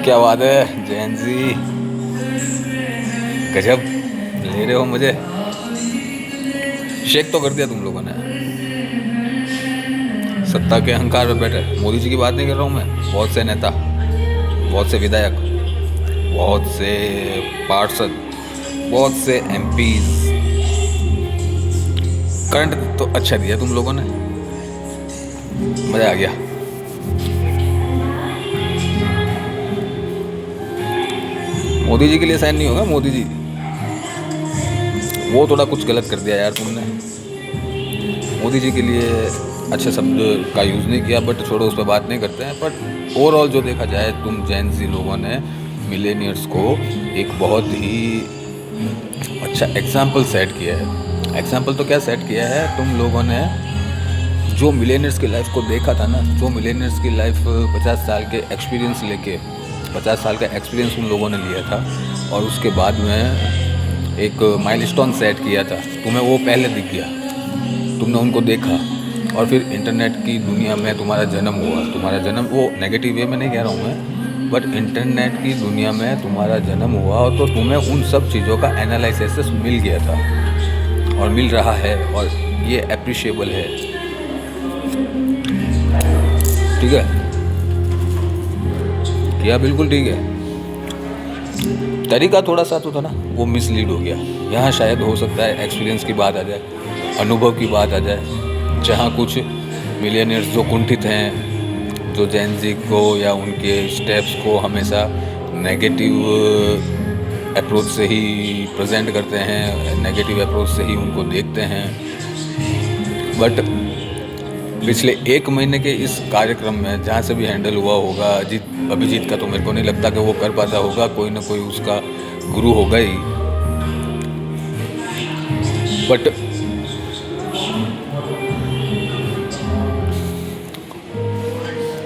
क्या बात है जैन जी, गजब ले रहे हो मुझे। शेक तो कर दिया तुम लोगों ने। सत्ता के अहंकार में बैठे मोदी जी की बात नहीं कर रहा हूँ मैं। बहुत से नेता, बहुत से विधायक, बहुत से पार्षद, बहुत से एमपीज, करंट तो अच्छा दिया तुम लोगों ने, मज़ा आ गया। मोदी जी के लिए साइन नहीं होगा। मोदी जी वो थोड़ा कुछ गलत कर दिया यार तुमने। मोदी जी के लिए अच्छे शब्द का यूज़ नहीं किया, बट छोड़ो, उस पर बात नहीं करते हैं। बट ओवरऑल जो देखा जाए, तुम जैन जी लोगों ने मिलेनियर्स को एक बहुत ही अच्छा एग्जाम्पल सेट किया है। एग्जाम्पल तो क्या सेट किया है, तुम लोगों ने जो मिलेनियर्स की लाइफ को देखा था ना, जो मिलेनियर्स की लाइफ 50 साल के एक्सपीरियंस लेके, 50 साल का एक्सपीरियंस उन लोगों ने लिया था और उसके बाद में एक माइलस्टोन सेट किया था। तुम्हें वो पहले दिख गया, तुमने उनको देखा, और फिर इंटरनेट की दुनिया में तुम्हारा जन्म हुआ। तुम्हारा जन्म, वो नेगेटिव वे में नहीं कह रहा हूँ मैं, बट इंटरनेट की दुनिया में तुम्हारा जन्म हुआ, और तो तुम्हें उन सब चीज़ों का एनालिसिस मिल गया था और मिल रहा है, और ये अप्रिशिएबल है। ठीक है, किया बिल्कुल ठीक है। तरीका थोड़ा सा तो था ना, वो मिसलीड हो गया। यहाँ शायद हो सकता है एक्सपीरियंस की बात आ जाए, अनुभव की बात आ जाए, जहाँ कुछ मिलियनियर्स जो कुंठित हैं, जो जैन जी को या उनके स्टेप्स को हमेशा नेगेटिव अप्रोच से ही प्रेजेंट करते हैं, नेगेटिव अप्रोच से ही उनको देखते हैं। बट पिछले 1 महीने के इस कार्यक्रम में जहाँ से भी हैंडल हुआ होगा, अभिजीत का तो मेरे को नहीं लगता कि वो कर पाता होगा, कोई ना कोई उसका गुरु होगा ही। बट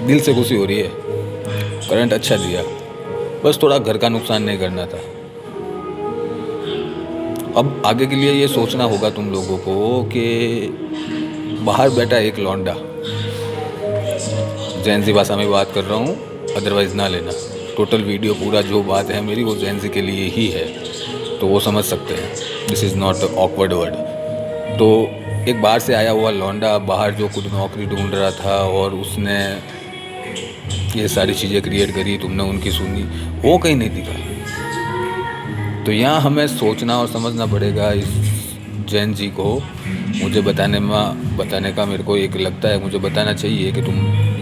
दिल से खुशी हो रही है, करंट अच्छा दिया, बस थोड़ा घर का नुकसान नहीं करना था। अब आगे के लिए ये सोचना होगा तुम लोगों को कि बाहर बैठा एक लौंडा, जैन जी भाषा में बात कर रहा हूँ, अदरवाइज़ ना लेना। टोटल वीडियो पूरा जो बात है मेरी वो जैन जी के लिए ही है, तो वो समझ सकते हैं। This is not awkward word. तो एक बाहर से आया हुआ लौंडा, बाहर जो खुद नौकरी ढूंढ रहा था, और उसने ये सारी चीज़ें क्रिएट करी, तुमने उनकी सुनी, वो कहीं नहीं दिखा। तो यहाँ हमें सोचना और समझना पड़ेगा इस जैन जी को। मुझे बताने का मेरे को एक लगता है, मुझे बताना चाहिए कि तुम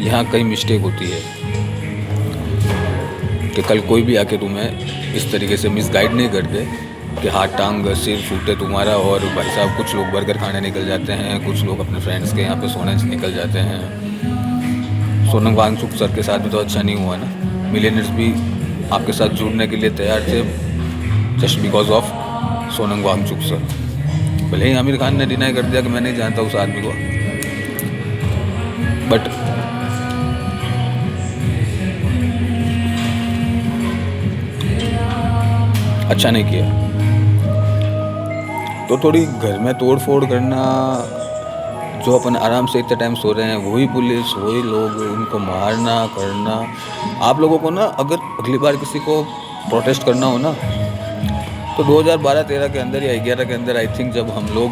यहाँ कई मिस्टेक होती है, कि कल कोई भी आके तुम्हें इस तरीके से मिसगाइड नहीं कर दे कि हाथ टांग सिर फूटे तुम्हारा, और भाई साहब कुछ लोग बर्गर खाने निकल जाते हैं, कुछ लोग अपने फ्रेंड्स के यहाँ पे सोने निकल जाते हैं। सोनम वांगचुक सर के साथ भी तो अच्छा नहीं हुआ ना। मिलियनर्स भी आपके साथ जुड़ने के लिए तैयार थे just because of Sonam Wangchuk sir. भले ही आमिर खान ने डिनाई कर दिया कि मैं नहीं जानता उस आदमी को, बट अच्छा नहीं किया। तो थोड़ी घर में तोड़ फोड़ करना, जो अपन आराम से इतने टाइम सो रहे हैं, वही पुलिस, वही लोग, उनको मारना करना। आप लोगों को ना, अगर अगली बार किसी को प्रोटेस्ट करना हो ना, तो 2012-13 के अंदर या 11 के अंदर, आई थिंक, जब हम लोग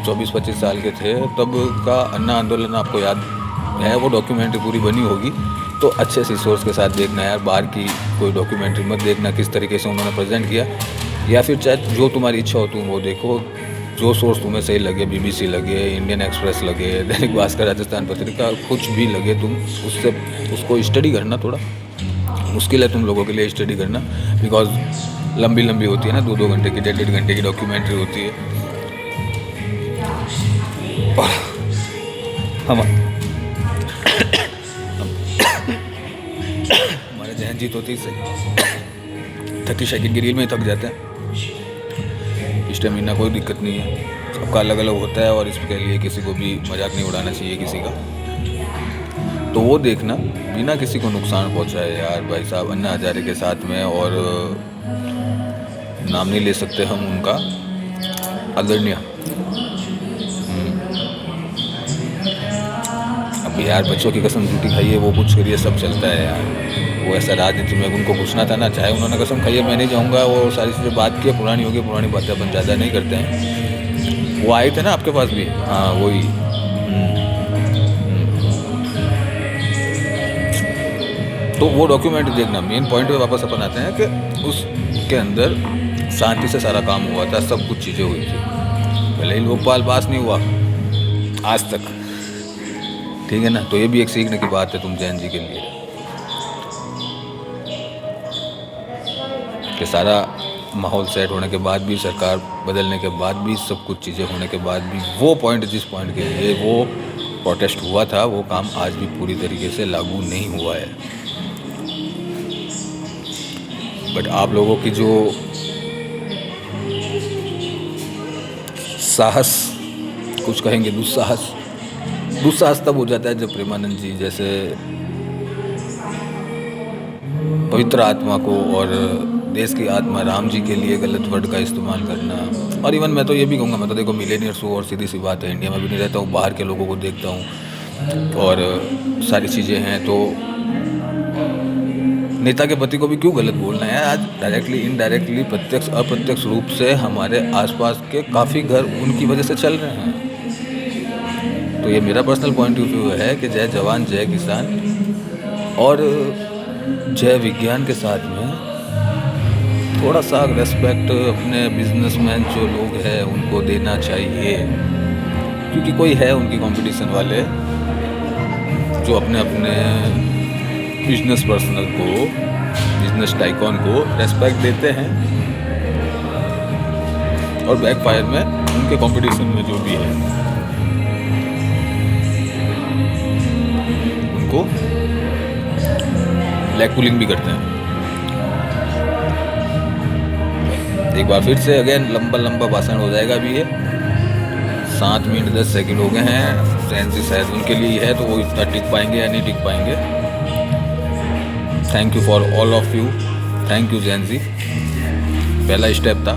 24-25 साल के थे, तब का अन्ना आंदोलन आपको याद है, वो डॉक्यूमेंट्री पूरी बनी होगी। तो अच्छे से सोर्स के साथ देखना यार, बाहर की कोई डॉक्यूमेंट्री मत देखना, किस तरीके से उन्होंने प्रेजेंट किया। या फिर चाहे जो तुम्हारी इच्छा हो तुम वो देखो, जो सोर्स तुम्हें सही लगे, BBC लगे, इंडियन एक्सप्रेस लगे, दैनिक भास्कर, राजस्थान पत्रिका, कुछ भी लगे, तुम उसको स्टडी करना। थोड़ा मुश्किल है तुम लोगों के लिए स्टडी करना, बिकॉज लंबी होती है ना, 2-2 घंटे की, 1.5 घंटे की डॉक्यूमेंट्री होती है। और हमारे जहन जीत होती है, 30 सेकंड की रील में ही थक जाते हैं। स्टेमिना कोई दिक्कत नहीं है, सबका अलग अलग होता है, और इसके लिए किसी को भी मजाक नहीं उड़ाना चाहिए किसी का। तो वो देखना बिना किसी को नुकसान पहुंचाए यार, भाई साहब अन्ना हजारे के साथ में, और नाम नहीं ले सकते हम उनका, आदरणीय कि यार बच्चों की कसम झूठी खाइए, वो कुछ करिए, सब चलता है यार। वो ऐसा राजनीति में उनको पूछना था ना, चाहे उन्होंने कसम खाई है, मैं नहीं जाऊँगा, वो सारी चीज़ें बात की, पुरानी होगी, पुरानी बातें अपन ज़्यादा नहीं करते हैं। वो आए थे ना आपके पास भी, हाँ वही। तो वो डॉक्यूमेंट देखना, मेन पॉइंट पे वापस अपन आते हैं कि उसके अंदर शांति से सारा काम हुआ था, सब कुछ चीज़ें हुई थी। भले ही लोकपाल पास नहीं हुआ आज तक, ठीक है ना, तो ये भी एक सीखने की बात है तुम जैन जी के लिए, कि सारा माहौल सेट होने के बाद भी, सरकार बदलने के बाद भी, सब कुछ चीज़ें होने के बाद भी, वो पॉइंट जिस पॉइंट के लिए वो प्रोटेस्ट हुआ था, वो काम आज भी पूरी तरीके से लागू नहीं हुआ है। बट आप लोगों की जो साहस, कुछ कहेंगे दुस्साहस तब हो जाता है जब प्रेमानंद जी जैसे पवित्र आत्मा को और देश की आत्मा राम जी के लिए गलत वर्ड का इस्तेमाल करना। और इवन मैं तो ये भी कहूँगा, मैं तो देखो मिलेनियर्स हूँ और सीधी सी बात है, इंडिया में भी नहीं रहता हूँ, बाहर के लोगों को देखता हूँ और सारी चीज़ें हैं, तो नेता के पति को भी क्यों गलत बोलना है। आज डायरेक्टली इनडायरेक्टली, प्रत्यक्ष अप्रत्यक्ष रूप से हमारे आसपास के काफ़ी घर उनकी वजह से चल रहे हैं। तो ये मेरा पर्सनल पॉइंट ऑफ व्यू है कि जय जवान जय किसान और जय विज्ञान के साथ में थोड़ा सा रेस्पेक्ट अपने बिजनेसमैन जो लोग हैं उनको देना चाहिए, क्योंकि कोई है उनकी कंपटीशन वाले जो अपने अपने बिजनेस पर्सनल को, बिजनेस टाइकॉन को रेस्पेक्ट देते हैं और बैकफायर में उनके कंपटीशन में जो भी है उनको ब्लैक पुलिंग भी करते हैं। एक बार फिर से अगेन लंबा भाषण हो जाएगा अभी ये, 7 मिनट 10 सेकंड हो गए हैं। जैन जी शायद उनके लिए है तो वो इतना टिक पाएंगे या नहीं टिक पाएंगे। Thank you for all of you, thank you Jain ji, पहला स्टेप था।